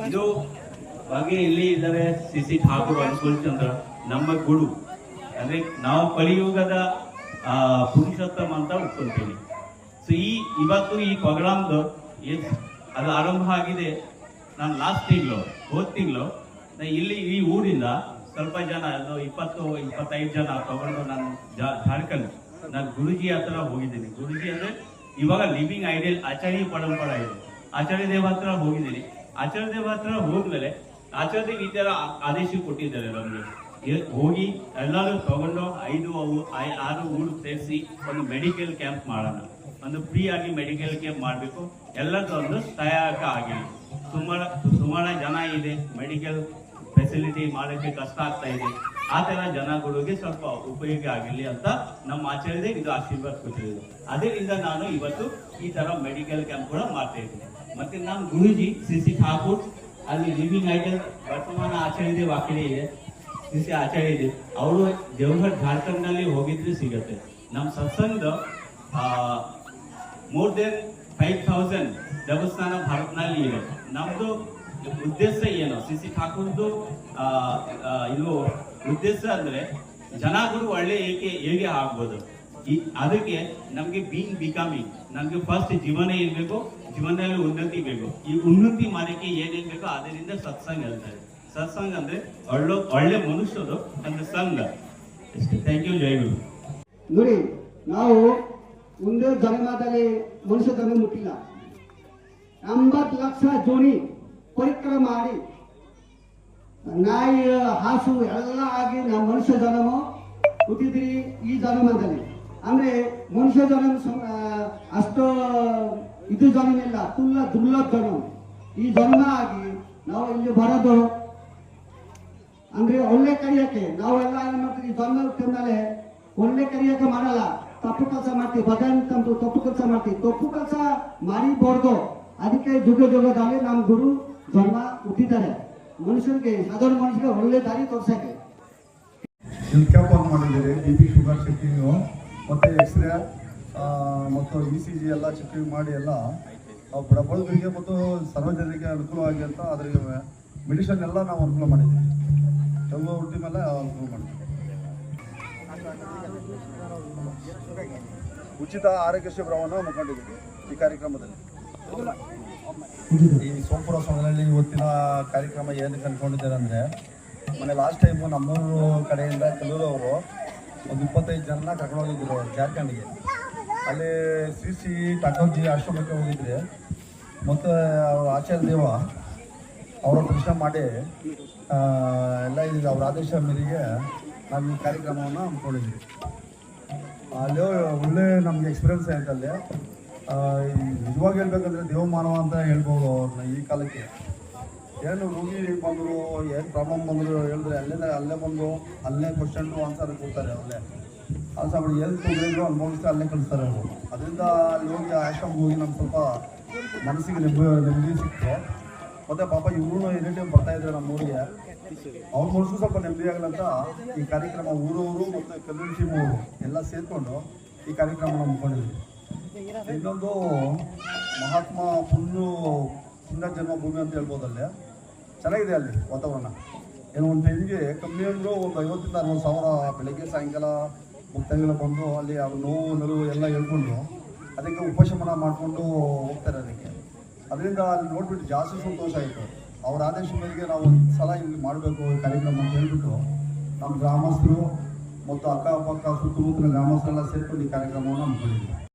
ಇದು ಹಾಗೆ ಇಲ್ಲಿ ಇದ್ದಾರೆ ಸಿ ಠಾಕೂರ್ ಅನುಕೂಲಚಂದ್ರ ನಮ್ಮ ಗುರು ಅಂದ್ರೆ ನಾವು ಕಲಿಯುಗದ ಪುರುಷೋತ್ತಮ ಅಂತ ಒಪ್ಕೊಂತೀವಿ. ಸೊ ಇವತ್ತು ಈ ಪ್ರೋಗ್ರಾಮ್ದು ಅದು ಆರಂಭ ಆಗಿದೆ. ನಾನು ಲಾಸ್ಟ್ ತಿಂಗಳು ಹೋದ ತಿಂಗಳು ಇಲ್ಲಿ ಈ ಊರಿಂದ ಸ್ವಲ್ಪ ಜನ 20-25 ಜನ ತಗೊಂಡು ನಾನು ಜಾರ್ಖಂಡ್ ನಾನು ಗುರುಜಿ ಹತ್ರ ಹೋಗಿದ್ದೀನಿ. ಗುರುಜಿ ಅಂದ್ರೆ ಇವಾಗ ಲಿವಿಂಗ್ ಐಡಿಯಲ್ ಆಚಾರ್ಯ ಪರಂಪರ ಇದೆ. ಆಚಾರ್ಯ ದೇವ ಹತ್ರ ಹೋಗಿದ್ದೀನಿ. ಆಚಾರ್ಯ ದೇವ ಹತ್ರ ಹೋದ್ಮೇಲೆ ಆಚಾರ್ಯ ದೇವ್ ಈ ತರ ಆದೇಶ ಕೊಟ್ಟಿದ್ದಾರೆ ನಮ್ಗೆ, ಹೋಗಿ ಎಲ್ಲರೂ ತಗೊಂಡು 5-6 ಊರು ಸೇರಿಸಿ ಒಂದು ಮೆಡಿಕಲ್ ಕ್ಯಾಂಪ್ ಮಾಡೋಣ, ಒಂದು ಫ್ರೀ ಆಗಿ ಮೆಡಿಕಲ್ ಕ್ಯಾಂಪ್ ಮಾಡಬೇಕು. ಎಲ್ಲರದ್ದು ಒಂದು ಸಹಾಯಕ ಆಗಿಲ್ಲ. ಸುಮಾರು ಜನ ಇದೆ, ಮೆಡಿಕಲ್ ಫೆಸಿಲಿಟಿ ಮಾಡೋಕ್ಕೆ ಕಷ್ಟ ಆಗ್ತಾ ಇದೆ. ಆ ತರ ಜನಗಳಿಗೆ ಸ್ವಲ್ಪ ಉಪಯೋಗ ಆಗಿರಲಿ ಅಂತ ನಮ್ಮ ಆಚಾರ್ಯದೇ ಇದು ಆಶೀರ್ವಾದ ಕೊಟ್ಟಿದೆ. ಅದರಿಂದ ನಾನು ಇವತ್ತು ಈ ತರ ಮೆಡಿಕಲ್ ಕ್ಯಾಂಪ್ ಕೂಡ ಮಾಡ್ತಾ ಇದ್ದೀನಿ. ಮತ್ತೆ ನಮ್ಮ ಗುರುಜಿ ಸಿ ಠಾಕೂರ್ ಅಲ್ಲಿ ಲಿವಿಂಗ್ ಐಡಲ್ ವರ್ತಮಾನ ಆಚಾರ್ಯದೇ ವಾಕ್ಯ ಇದೆ, ಸಿ ಆಚಾರ್ಯ ಇದೆ. ಅವರು ದೇವಘರ್ ಜಾರ್ಖಂಡ್ ನಲ್ಲಿ ಹೋಗಿದ್ರೆ ಸಿಗತ್ತೆ. ನಮ್ಮ ಸತ್ಸಂಗ ಮೋರ್ ದೆನ್ 5000 ದೇವಸ್ಥಾನ ಭಾರತನಲ್ಲಿ ಇದೆ. ನಮ್ದು ಉದ್ದೇಶ ಏನು, ಸಿ ಠಾಕೂರ್ದು ಇದು ಉದ್ದೇಶ ಅಂದ್ರೆ ಜನಗಳು ಒಳ್ಳೆ ಹೇಗೆ ಆಗ್ಬೋದು. ಅದಕ್ಕೆ ನಮಗೆ ಬೀಯಿಂಗ್ ಬಿಕಮಿಂಗ್, ನಮಗೆ ಫಸ್ಟ್ ಜೀವನ ಇರಬೇಕು, ಜೀವನದಲ್ಲಿ ಉನ್ನತಿ ಬೇಕು. ಈ ಉನ್ನತಿ ಮಾಡಕ್ಕೆ ಏನೇನ್ ಬೇಕೋ ಅದರಿಂದ ಸತ್ಸಂಗ ಹೇಳ್ತಾರೆ. ಸತ್ಸಂಗ ಅಂದ್ರೆ ಒಳ್ಳೆ ಮನುಷ್ಯರು ಅಂದ್ರೆ ಸಂಘ. Thank you. ಜೈ ಗುರು. ನೋಡಿ, ನಾವು ಒಂದೇ ಜನ್ಮದಲ್ಲಿ ಮನುಷ್ಯ ಜನ್ಮ ಮುಟ್ಟಿಲ್ಲ. 80 ಲಕ್ಷ ಜೋಣಿ ಪರಿಕ್ರಮ ಮಾಡಿ ನಾಯಿ ಹಾಸು ಎಲ್ಲ ಆಗಿ ನಾವು ಮನುಷ್ಯ ಜನ್ಮ ಹುಟ್ಟಿದ್ರಿ ಈ ಜನ್ಮದಲ್ಲಿ. ಅಂದ್ರೆ ಮನುಷ್ಯ ಜನ್ಮ ಅಷ್ಟು ಇದು ಜನ್ಮ ಇಲ್ಲ, ದುರ್ಲಭ ಜನ್ಮ. ಈ ಜನ್ಮ ಆಗಿ ನಾವು ಇಲ್ಲಿ ಬರೋದು ಅಂದ್ರೆ ಒಳ್ಳೆ ಕರಿಯಕ್ಕೆ. ನಾವೆಲ್ಲ ಏನ್ ಮಾಡ್ತೀವಿ, ಈ ಜನ್ಮ ಹುಟ್ಟಿದ ಮೇಲೆ ಒಳ್ಳೆ ಕರಿಯಕ್ಕೆ ಮಾಡಲ್ಲ, ತಪ್ಪು ಕೆಲಸ ಮಾಡ್ತೀವಿ. ಭಗವಂತಂದು ತಪ್ಪು ಕೆಲಸ ಮಾಡ್ತೀವಿ. ತಪ್ಪು ಕೆಲಸ ಮಾಡಿಬಾರ್ದು. ಅದಕ್ಕೆ ಜುಗದಲ್ಲಿ ನಮ್ಮ ಗುರು ಜನ್ಮ ಹುಟ್ಟಿದ್ದಾರೆ. ಮನುಷ್ಯರಿಗೆ, ಸಾಧಾರಣ ಮನುಷ್ಯರಿಗೆ ಒಳ್ಳೆ ದಾರಿ ತೋರ್ಸಕ್ಕೆ. ಇಲ್ಲಿ ಕ್ಯಾಂಪ್ ಮಾಡಿದ್ದೀರಿ. BP ಶುಗರ್ ಚೆಕಿಂಗು ಮತ್ತು ಎಕ್ಸ್ರೇ ಮತ್ತು ECG ಎಲ್ಲ ಚೆಕಿಂಗ್ ಮಾಡಿ ಎಲ್ಲ ಬಡಬಡವರಿಗೆ ಮತ್ತು ಸಾರ್ವಜನಿಕರಿಗೆ ಅನುಕೂಲವಾಗಿ ಅಂತ ಅದರಿಗೆ ಮೆಡಿಸಿನ್ ಎಲ್ಲ ನಾವು ಅನುಕೂಲ ಮಾಡಿದ್ದೀವಿ. ಎಲ್ಲ ಹುಟ್ಟಿ ಮೇಲೆ ಅನುಕೂಲ ಮಾಡಿದ್ದೀವಿ. ಉಚಿತ ಆರೋಗ್ಯ ಶಿಬಿರವನ್ನು ಹಮ್ಮಿಕೊಂಡಿದ್ದೀವಿ ಈ ಕಾರ್ಯಕ್ರಮದಲ್ಲಿ. ಈ ಸೋಂಪುರ ಸಂಘದಲ್ಲಿ ಇವತ್ತಿನ ಕಾರ್ಯಕ್ರಮ ಏನಕ್ಕೆ ಅಂದ್ಕೊಂಡಿದ್ದಾರೆ ಅಂದರೆ, ಮೊನ್ನೆ ಲಾಸ್ಟ್ ಟೈಮು ನಮ್ಮೂರು ಕಡೆಯಿಂದ ಕೆಲವರು ಅವರು ಒಂದು 25 ಜನ ಕರ್ಕೊಂಡು ಹೋಗಿದ್ರು ಜಾರ್ಖಂಡ್ಗೆ. ಅಲ್ಲಿ ಶ್ರೀ ಠಾಕೂರ್ಜಿ ಆಶ್ರಮಕ್ಕೆ ಹೋಗಿದ್ರೆ ಮತ್ತು ಆಚಾರ್ಯ ದೇವ ಅವರ ದರ್ಶನ ಮಾಡಿ ಎಲ್ಲ ಇದು ಅವ್ರ ಆದೇಶ ಮೇರೆಗೆ ನಾವು ಈ ಕಾರ್ಯಕ್ರಮವನ್ನು ಹಮ್ಮಿಕೊಂಡಿದ್ವಿ. ಅಲ್ಲಿ ಒಳ್ಳೆ ನಮಗೆ ಎಕ್ಸ್ಪೀರಿಯನ್ಸ್ ಆಯ್ತು. ಅಲ್ಲಿ ನಿಜವಾಗಿ ಹೇಳ್ಬೇಕಂದ್ರೆ ದೇವಮಾನವ ಅಂತ ಹೇಳ್ಬೋದು ಅವ್ರನ್ನ. ಈ ಕಾಲಕ್ಕೆ ಏನು ರೋಗಿ ಬಂದರು, ಏನು ಪ್ರಾಬ್ಲಮ್ ಬಂದರು ಹೇಳಿದ್ರೆ ಅಲ್ಲೇ ಬಂದು ಅಲ್ಲೇ ಕ್ವಶನ್ ಆನ್ಸರ್ ಕೊಡ್ತಾರೆ. ಅಲ್ಲೇ ಆನ್ಸರ್ ಮಾಡಿ ಏನು ತೊಂದರೆ ಅನುಭವಿಸ್ತಾರೆ, ಅಲ್ಲೇ ಕಳಿಸ್ತಾರೆ ಅವರು. ಅದರಿಂದ ಅಲ್ಲಿ ಹೋಗಿ ಆಶ್ರಮಕ್ಕೆ ಹೋಗಿ ನಮ್ಗೆ ಸ್ವಲ್ಪ ಮನಸ್ಸಿಗೆ ನೆಮ್ಮದಿ ಸಿಕ್ತು. ಮತ್ತು ಪಾಪ ಇವ್ರೂ ಎನಿ ಟೈಮ್ ಬರ್ತಾಯಿದ್ದಾರೆ ನಮ್ಮ ಊರಿಗೆ. ಅವ್ರ ಮನಸ್ಸು ಸ್ವಲ್ಪ ನೆಮ್ಮದಿ ಆಗಲಂತ ಈ ಕಾರ್ಯಕ್ರಮ ಊರವರು ಮತ್ತು ಕಮ್ಯುನಿಟಿ ಊರು ಎಲ್ಲ ಸೇರಿಕೊಂಡು ಈ ಕಾರ್ಯಕ್ರಮ ಹಮ್ಮಿಕೊಂಡಿದ್ವಿ. ಇನ್ನೊಂದು ಮಹಾತ್ಮ ಪುಣ್ಯ ಜನ್ಮಭೂಮಿ ಅಂತ ಹೇಳ್ಬೋದಲ್ಲೇ. ಚೆನ್ನಾಗಿದೆ ಅಲ್ಲಿ ವಾತಾವರಣ. ಏನು ಒಂದು ಟೈಮ್ಗೆ ಕಮ್ಮಿ ಅಂದರೂ ಒಂದು 50,000 to 60,000 ಬೆಳಗ್ಗೆ ಸಾಯಂಕಾಲ ಭಕ್ತಾದಿಗಳು ಬಂದು ಅಲ್ಲಿ ಅವ್ರ ನೋವು ನలుವು ಎಲ್ಲ ಹೇಳ್ಕೊಂಡು ಅದಕ್ಕೆ ಉಪಶಮನ ಮಾಡಿಕೊಂಡು ಹೋಗ್ತಾರೆ ಅದಕ್ಕೆ. ಅದರಿಂದ ಅಲ್ಲಿ ನೋಡ್ಬಿಟ್ಟು ಜಾಸ್ತಿ ಸಂತೋಷ ಆಯಿತು. ಅವ್ರ ಆದೇಶ ಮೇರೆಗೆ ನಾವು ಒಂದು ಸಲ ಇಲ್ಲಿ ಮಾಡಬೇಕು ಈ ಕಾರ್ಯಕ್ರಮ ಅಂತ ಹೇಳ್ಬಿಟ್ಟು ನಮ್ಮ ಗ್ರಾಮಸ್ಥರು ಮತ್ತು ಅಕ್ಕಪಕ್ಕ ಸುತ್ತಮುತ್ತಲಿನ ಗ್ರಾಮಸ್ಥರೆಲ್ಲ ಸೇರ್ಕೊಂಡು ಈ ಕಾರ್ಯಕ್ರಮವನ್ನು ಹಮ್ಮಿಕೊಂಡಿದ್ವಿ.